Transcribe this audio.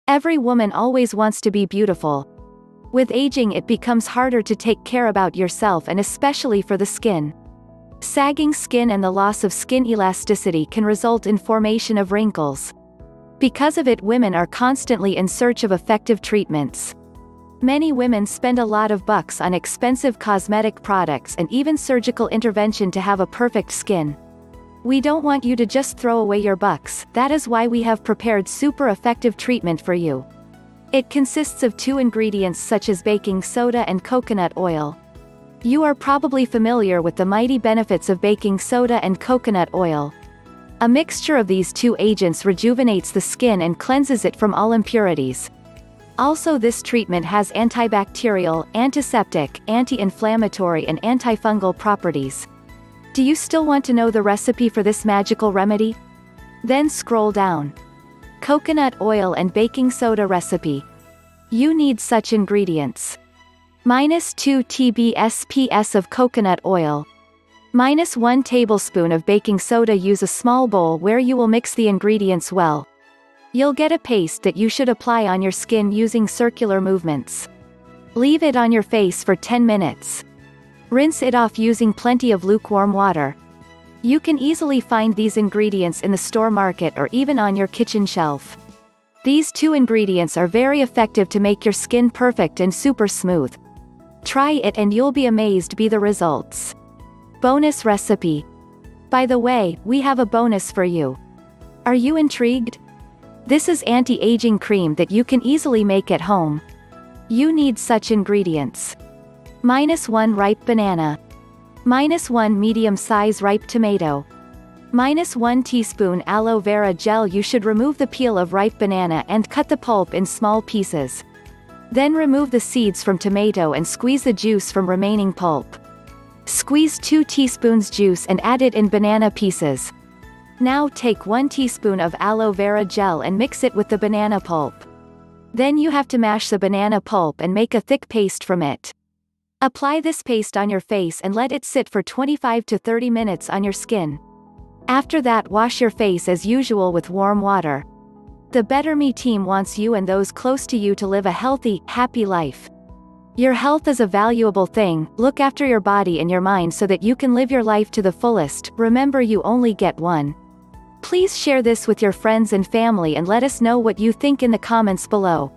Every woman always wants to be beautiful. With aging, it becomes harder to take care about yourself, and especially for the skin. Sagging skin and the loss of skin elasticity can result in formation of wrinkles. Because of it, women are constantly in search of effective treatments. Many women spend a lot of bucks on expensive cosmetic products and even surgical intervention to have a perfect skin. We don't want you to just throw away your bucks. That is why we have prepared super effective treatment for you. It consists of 2 ingredients such as baking soda and coconut oil. You are probably familiar with the mighty benefits of baking soda and coconut oil. A mixture of these 2 agents rejuvenates the skin and cleanses it from all impurities. Also, this treatment has antibacterial, antiseptic, anti-inflammatory and antifungal properties. Do you still want to know the recipe for this magical remedy? Then scroll down. Coconut oil and baking soda recipe. You need such ingredients. -2 tablespoons of coconut oil. -1 tablespoon of baking soda. Use a small bowl where you will mix the ingredients well. You'll get a paste that you should apply on your skin using circular movements. Leave it on your face for 10 minutes. Rinse it off using plenty of lukewarm water. You can easily find these ingredients in the store market or even on your kitchen shelf. These 2 ingredients are very effective to make your skin perfect and super smooth. Try it and you'll be amazed by the results. Bonus recipe. By the way, we have a bonus for you. Are you intrigued? This is anti-aging cream that you can easily make at home. You need such ingredients. -1 ripe banana. -1 medium-size ripe tomato. -1 teaspoon aloe vera gel. You should remove the peel of ripe banana and cut the pulp in small pieces. Then remove the seeds from tomato and squeeze the juice from remaining pulp. Squeeze 2 teaspoons juice and add it in banana pieces. Now take 1 teaspoon of aloe vera gel and mix it with the banana pulp. Then you have to mash the banana pulp and make a thick paste from it. Apply this paste on your face and let it sit for 25 to 30 minutes on your skin. After that, wash your face as usual with warm water. The Better Me team wants you and those close to you to live a healthy, happy life. Your health is a valuable thing. Look after your body and your mind so that you can live your life to the fullest. Remember, you only get one. Please share this with your friends and family and let us know what you think in the comments below.